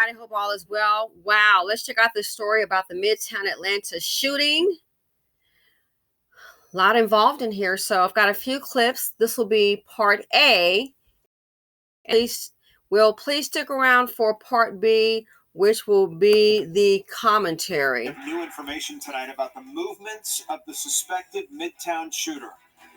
everybody. Hope all is well. Wow, let's check out this story about the Midtown Atlanta shooting. A lot involved in here, so I've got a few clips. This will be part A. Please stick around for part B, which will be the commentary. New information tonight about the movements of the suspected Midtown shooter.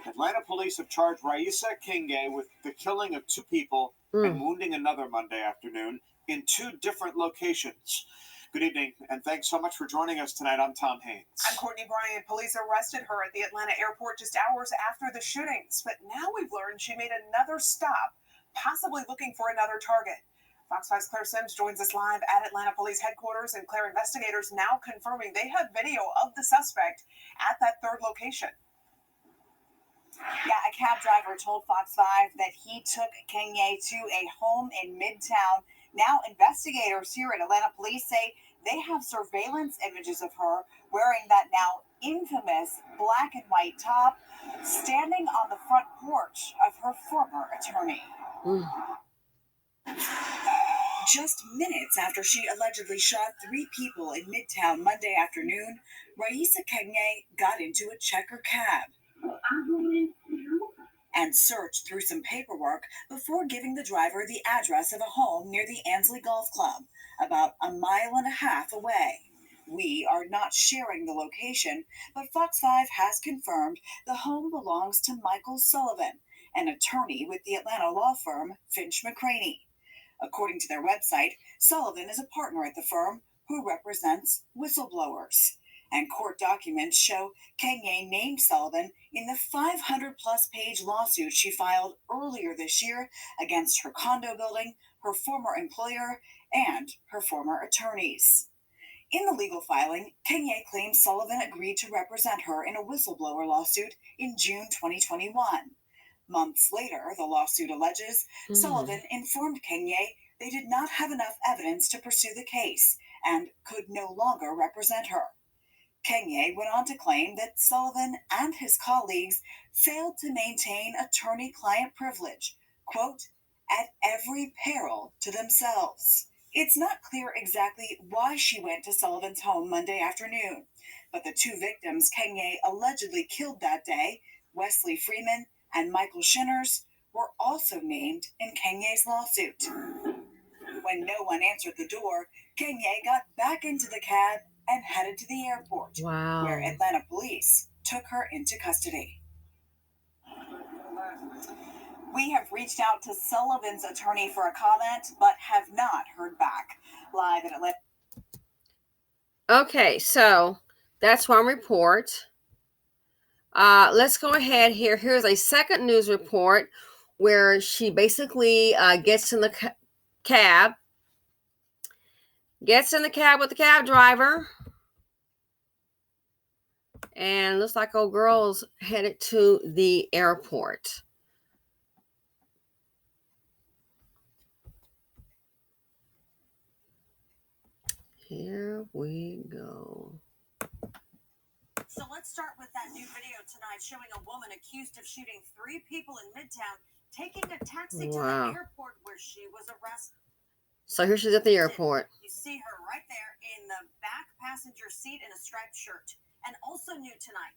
Atlanta police have charged Raissa Kengne with the killing of 2 people and wounding another Monday afternoon in 2 different locations. Good evening, and thanks so much for joining us tonight. I'm Tom Haynes. I'm Courtney Bryant. Police arrested her at the Atlanta airport just hours after the shootings, but now we've learned she made another stop, possibly looking for another target. Fox 5's Claire Sims joins us live at Atlanta Police Headquarters, and Claire, investigators now confirming they have video of the suspect at that 3rd location. Yeah, a cab driver told Fox 5 that he took Kengne to a home in Midtown. Now, investigators here at Atlanta Police say they have surveillance images of her wearing that now infamous black and white top, standing on the front porch of her former attorney. Just minutes after she allegedly shot 3 people in Midtown Monday afternoon, Raissa Kengne got into a checker cab and searched through some paperwork before giving the driver the address of a home near the Ansley Golf Club, about a mile and a half away. We are not sharing the location, but Fox 5 has confirmed the home belongs to Michael Sullivan, an attorney with the Atlanta law firm Finch McCraney. According to their website, Sullivan is a partner at the firm who represents whistleblowers. And court documents show Kengne named Sullivan in the 500-plus page lawsuit she filed earlier this year against her condo building, her former employer, and her former attorneys. In the legal filing, Kengne claims Sullivan agreed to represent her in a whistleblower lawsuit in June 2021. Months later, the lawsuit alleges Sullivan informed Kengne they did not have enough evidence to pursue the case and could no longer represent her. Kengne went on to claim that Sullivan and his colleagues failed to maintain attorney-client privilege, quote, at every peril to themselves. It's not clear exactly why she went to Sullivan's home Monday afternoon, but the 2 victims Kengne allegedly killed that day, Wesley Freeman and Michael Shinners, were also named in Kengne's lawsuit. When no one answered the door, Kengne got back into the cab and headed to the airport, where Atlanta police took her into custody. We have reached out to Sullivan's attorney for a comment, but have not heard back. Live at Atlanta. Okay, so that's one report. Let's go ahead here. Here's a second news report where she basically gets in the cab with the cab driver, and looks like old girl's headed to the airport. Here we go. So let's start with that new video tonight showing a woman accused of shooting 3 people in Midtown, taking a taxi to the airport where she was arrested. So here she's at the airport. You see her right there in the back passenger seat in a striped shirt. And also new tonight.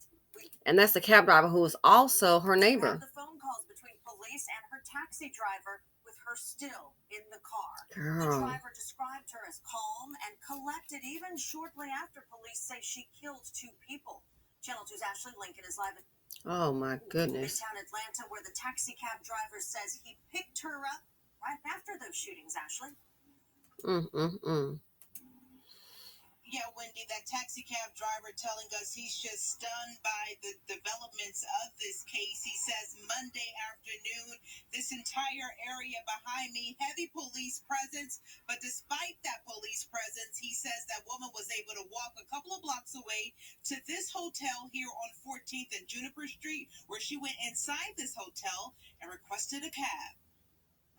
And that's the cab driver who was also her neighbor. The phone calls between police and her taxi driver with her still in the car. Girl. The driver described her as calm and collected even shortly after police say she killed 2 people. Channel 2's Ashley Lincoln is live. Oh my goodness. Midtown Atlanta, where the taxi cab driver says he picked her up right after those shootings, Ashley. Yeah, Wendy, that taxi cab driver telling us he's just stunned by the developments of this case. He says Monday afternoon, this entire area behind me, heavy police presence. But despite that police presence, he says that woman was able to walk a couple of blocks away to this hotel here on 14th and Juniper Street, where she went inside this hotel and requested a cab.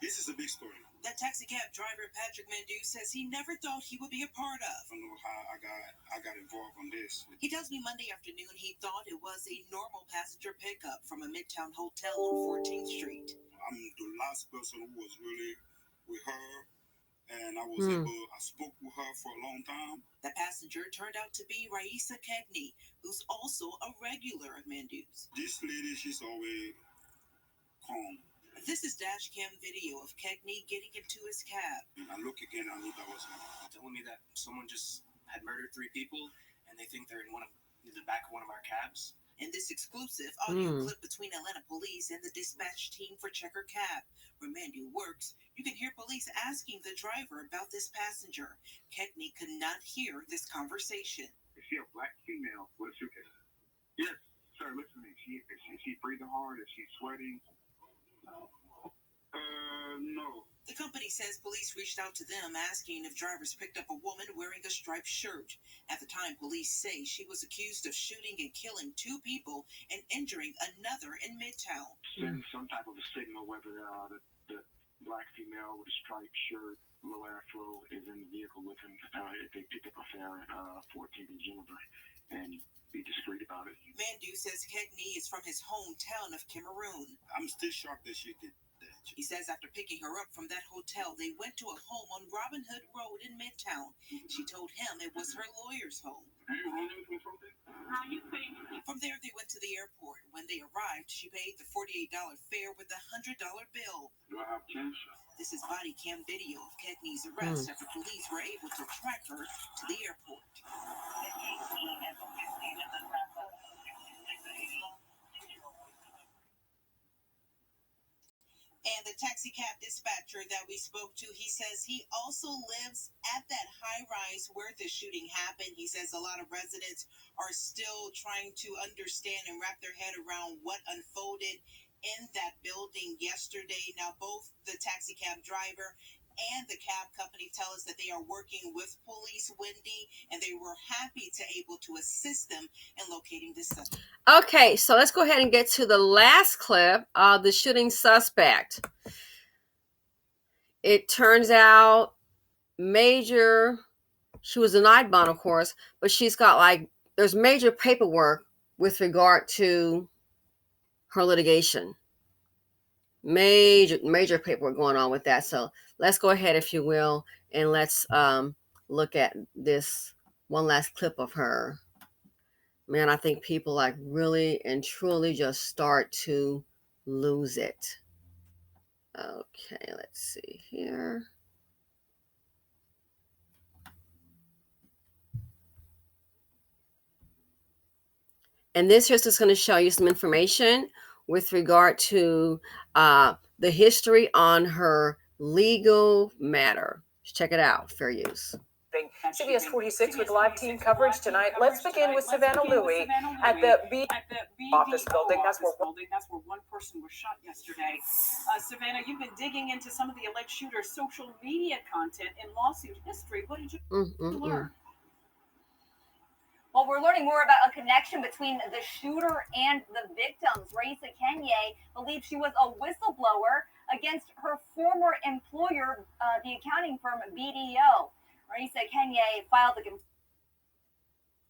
This is a big story. That taxi cab driver, Patrick Mandu, says he never thought he would be a part of. I don't know how I got involved on this. He tells me Monday afternoon he thought it was a normal passenger pickup from a Midtown hotel on 14th Street. I'm the last person who was really with her and I spoke with her for a long time. The passenger turned out to be Raissa Kengne, who's also a regular of Mandu's. This lady, she's always calm. This is dash cam video of Kengne getting into his cab. I look again, I knew that was him. Telling me that someone just had murdered 3 people, and they think they're in the back of one of our cabs. In this exclusive audio clip between Atlanta police and the dispatch team for Checker Cab, where Mandu works, you can hear police asking the driver about this passenger. Kengne could not hear this conversation. Is she a black female with a suitcase? Yes, sir, listen to me. Is she breathing hard? Is she sweating? No. The company says police reached out to them asking if drivers picked up a woman wearing a striped shirt. At the time, police say she was accused of shooting and killing 2 people and injuring another in Midtown. Send some type of a signal whether the black female with a striped shirt, low afro, is in the vehicle with him. If they pick up a fare at 14th and Juniper, and be discreet about it. Mandu says Kengne is from his hometown of Cameroon. I'm still shocked that she did that. He says after picking her up from that hotel, they went to a home on Robin Hood Road in Midtown. She told him it was her lawyer's home. Are you running from something? From there, they went to the airport. When they arrived, she paid the $48 fare with a $100 bill. Do I have cash? This is body cam video of Kengne's arrest after police were able to track her to the airport. And the taxi cab dispatcher that we spoke to, he says he also lives at that high rise where the shooting happened. He says a lot of residents are still trying to understand and wrap their head around what unfolded in that building yesterday. Now, both the taxi cab driver and the cab company tell us that they are working with police, Wendy, and they were happy to able to assist them in locating this suspect. Okay, so let's go ahead and get to the last clip of the shooting suspect. It turns out she was denied bond, of course, but she's got there's major paperwork with regard to her litigation. Major paperwork going on with that. So let's go ahead, if you will, and let's look at this one last clip of her. Man, I think people really and truly just start to lose it. Okay, let's see here. And this here's just going to show you some information with regard to the history on her legal matter. Check it out, fair use. CBS 46 with live team coverage tonight. Let's begin with Savannah Louie at the B office building. That's where one person was shot yesterday. Savannah, you've been digging into some of the alleged shooter's social media content and lawsuit history. What did you learn? Well, we're learning more about a connection between the shooter and the victims. Raissa Kengne believes she was a whistleblower against her former employer, the accounting firm BDO. Raissa Kengne filed the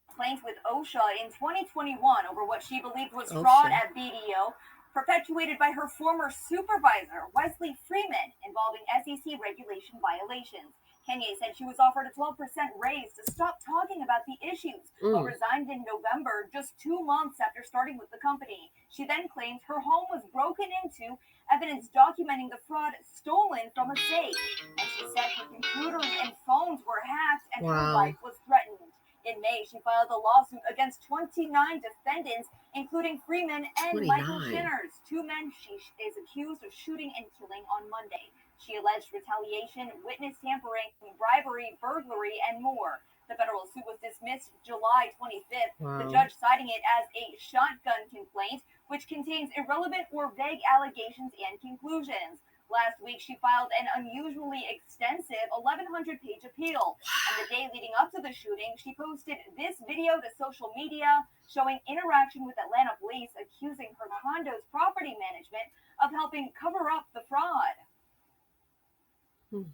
complaint with OSHA in 2021 over what she believed was fraud at BDO, perpetuated by her former supervisor, Wesley Freeman, involving SEC regulation violations. Kengne said she was offered a 12% raise to stop talking about the issues, but resigned in November, just 2 months after starting with the company. She then claimed her home was broken into, evidence documenting the fraud stolen from a safe. And she said her computers and phones were hacked and her life was threatened. In May, she filed a lawsuit against 29 defendants, including Freeman and Michael Shinners, 2 men she is accused of shooting and killing on Monday. She alleged retaliation, witness tampering, bribery, burglary, and more. The federal suit was dismissed July 25th, the judge citing it as a shotgun complaint, which contains irrelevant or vague allegations and conclusions. Last week, she filed an unusually extensive 1,100-page appeal. And the day leading up to the shooting, she posted this video to social media showing interaction with Atlanta police accusing her condo's property management of helping cover up the fraud.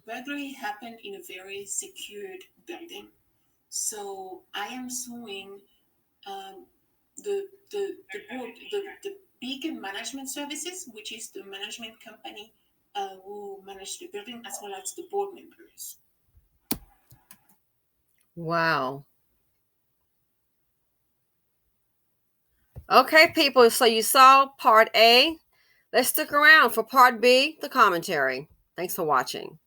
Burglary happened in a very secured building, so I am suing the big management services, which is the management company who managed the building, as well as the board members. Wow. Okay, people, so you saw part A. Let's stick around for part B, the commentary. Thanks for watching.